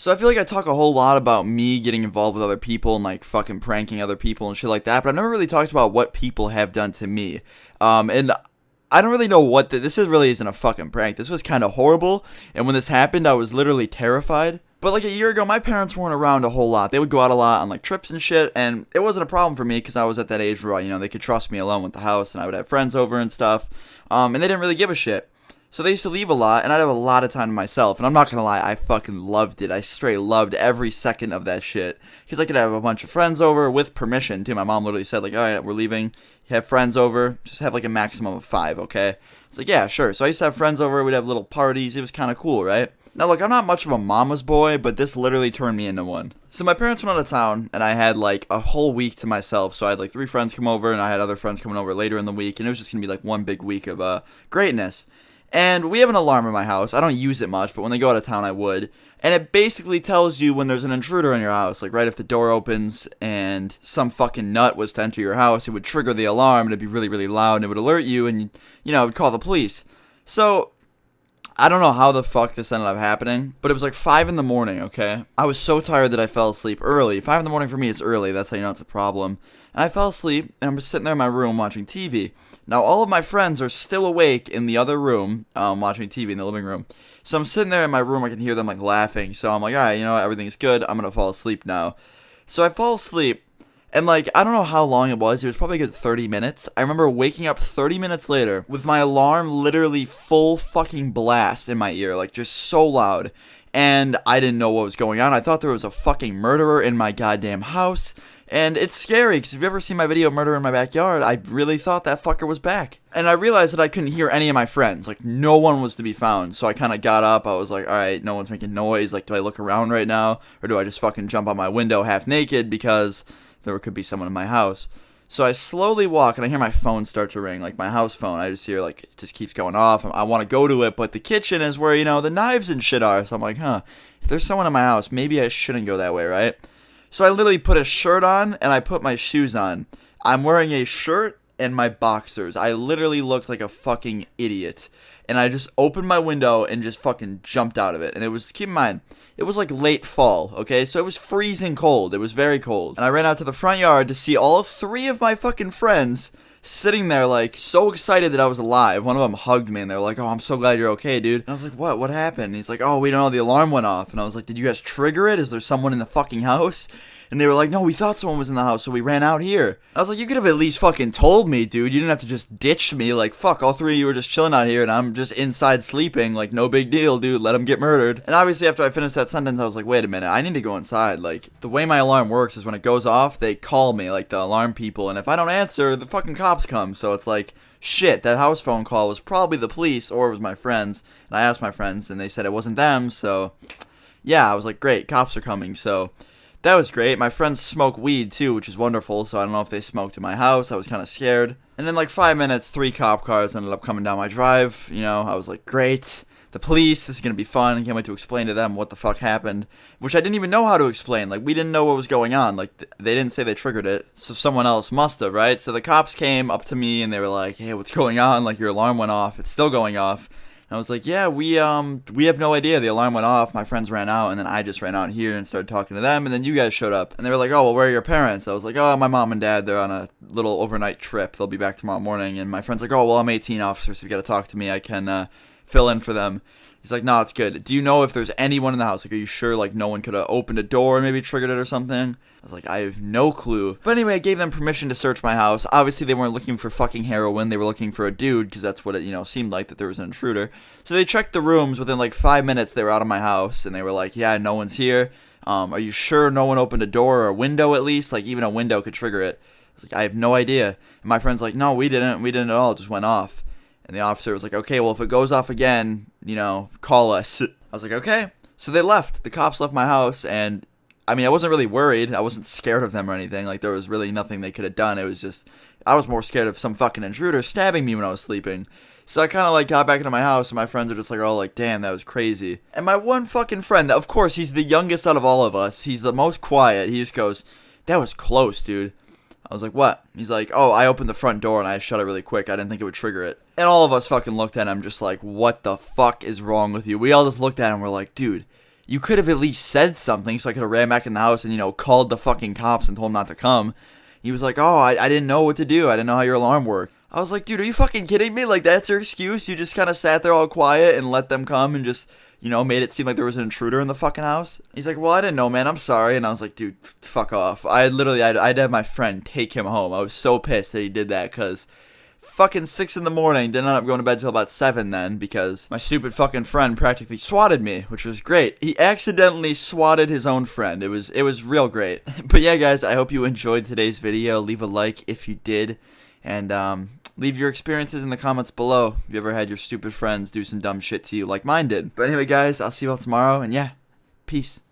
So I feel like I talk a whole lot about me getting involved with other people and like fucking pranking other people and shit like that, but I've never really talked about what people have done to me. And I don't really know what this really isn't a fucking prank. This was kind of horrible, and when this happened, I was literally terrified. But like a year ago, my parents weren't around a whole lot. They would go out a lot on like trips and shit, and it wasn't a problem for me because I was at that age where, you know, they could trust me alone with the house, and I would have friends over and stuff. And they didn't really give a shit. So they used to leave a lot, and I'd have a lot of time to myself. And I'm not gonna lie, I fucking loved it. I straight loved every second of that shit. Because I could have a bunch of friends over with permission, too. My mom literally said, like, alright, we're leaving. You have friends over. Just have, like, a maximum of 5, okay? It's like, yeah, sure. So I used to have friends over. We'd have little parties. It was kind of cool, right? Now, look, I'm not much of a mama's boy, but this literally turned me into one. So my parents went out of town, and I had, like, a whole week to myself. So I had, like, 3 friends come over, and I had other friends coming over later in the week. And it was just gonna be, like, one big week of greatness. And we have an alarm in my house. I don't use it much, but when they go out of town, I would. And it basically tells you when there's an intruder in your house. Like, right if the door opens and some fucking nut was to enter your house, it would trigger the alarm, and it'd be really, really loud, and it would alert you, and, you know, it would call the police. So, I don't know how the fuck this ended up happening, but it was like 5 in the morning, okay? I was so tired that I fell asleep early. 5 in the morning for me is early. That's how you know it's a problem. And I fell asleep, and I'm just sitting there in my room watching TV. Now, all of my friends are still awake in the other room, watching TV in the living room. So I'm sitting there in my room, I can hear them, like, laughing. So I'm like, alright, you know what, everything's good, I'm gonna fall asleep now. So I fall asleep, and, like, I don't know how long it was probably a good 30 minutes. I remember waking up 30 minutes later with my alarm literally full fucking blast in my ear, like, just so loud. And I didn't know what was going on. I thought there was a fucking murderer in my goddamn house. And it's scary, because if you've ever seen my video, Murder in My Backyard, I really thought that fucker was back. And I realized that I couldn't hear any of my friends. Like, no one was to be found. So I kind of got up. I was like, alright, no one's making noise. Like, do I look around right now? Or do I just fucking jump out my window half naked because there could be someone in my house? So I slowly walk, and I hear my phone start to ring, like my house phone. I just hear, like, it just keeps going off. I want to go to it, but the kitchen is where, you know, the knives and shit are. So I'm like, if there's someone in my house, maybe I shouldn't go that way, right? So I literally put a shirt on, and I put my shoes on. I'm wearing a shirt and my boxers. I literally looked like a fucking idiot. And I just opened my window and just fucking jumped out of it. And it was, keep in mind, it was like late fall, okay? So it was freezing cold. It was very cold. And I ran out to the front yard to see all 3 of my fucking friends sitting there, like, so excited that I was alive. One of them hugged me, and they were like, oh, I'm so glad you're okay, dude. And I was like, what? What happened? And he's like, oh, we don't know, the alarm went off. And I was like, did you guys trigger it? Is there someone in the fucking house? And they were like, no, we thought someone was in the house, so we ran out here. I was like, you could have at least fucking told me, dude. You didn't have to just ditch me. Like, fuck, all 3 of you were just chilling out here, and I'm just inside sleeping. Like, no big deal, dude. Let them get murdered. And obviously, after I finished that sentence, I was like, wait a minute. I need to go inside. Like, the way my alarm works is when it goes off, they call me, like, the alarm people. And if I don't answer, the fucking cops come. So it's like, shit, that house phone call was probably the police, or it was my friends. And I asked my friends, and they said it wasn't them. So, yeah, I was like, great, cops are coming. So that was great. My friends smoke weed too, which is wonderful, so I don't know if they smoked in my house. I was kind of scared. And in like 5 minutes, 3 cop cars ended up coming down my drive. You know, I was like, great. The police, this is going to be fun. I can't wait to explain to them what the fuck happened. Which I didn't even know how to explain. Like, we didn't know what was going on. Like, they didn't say they triggered it. So someone else must have, right? So the cops came up to me and they were like, hey, what's going on? Like, your alarm went off. It's still going off. And I was like, yeah, we have no idea. The alarm went off. My friends ran out, and then I just ran out here and started talking to them, and then you guys showed up. And they were like, oh, well, where are your parents? I was like, oh, my mom and dad, they're on a little overnight trip. They'll be back tomorrow morning. And my friend's like, oh, well, I'm 18, officer, so if you got to talk to me, I can fill in for them. He's like, no, it's good. Do you know if there's anyone in the house? Like, are you sure, like, no one could have opened a door and maybe triggered it or something? I was like, I have no clue. But anyway, I gave them permission to search my house. Obviously, they weren't looking for fucking heroin. They were looking for a dude, because that's what it, you know, seemed like, that there was an intruder. So they checked the rooms. Within, like, 5 minutes, they were out of my house, and they were like, yeah, no one's here. Are you sure no one opened a door or a window at least? Like, even a window could trigger it. I was like, I have no idea. And my friend's like, no, we didn't. We didn't at all. It just went off. And the officer was like, okay, well, if it goes off again, you know, call us. I was like, okay. So they left. The cops left my house, and, I mean, I wasn't really worried. I wasn't scared of them or anything. Like, there was really nothing they could have done. It was just, I was more scared of some fucking intruder stabbing me when I was sleeping. So I kind of, like, got back into my house, and my friends are just like, oh, like, damn, that was crazy. And my one fucking friend, of course, he's the youngest out of all of us. He's the most quiet. He just goes, that was close, dude. I was like, what? He's like, oh, I opened the front door and I shut it really quick. I didn't think it would trigger it. And all of us fucking looked at him just like, what the fuck is wrong with you? We all just looked at him and we're like, dude, you could have at least said something so I could have ran back in the house and, called the fucking cops and told them not to come. He was like, oh, I didn't know what to do. I didn't know how your alarm worked. I was like, dude, are you fucking kidding me? Like, that's your excuse? You just kind of sat there all quiet and let them come and just, made it seem like there was an intruder in the fucking house? He's like, well, I didn't know, man. I'm sorry. And I was like, dude, fuck off. I'd have my friend take him home. I was so pissed that he did that because fucking 6 in the morning. Didn't end up going to bed till about 7 then because my stupid fucking friend practically swatted me, which was great. He accidentally swatted his own friend. It was real great. But yeah, guys, I hope you enjoyed today's video. Leave a like if you did. And, leave your experiences in the comments below. Have you ever had your stupid friends do some dumb shit to you like mine did? But anyway, guys, I'll see you all tomorrow. And yeah, peace.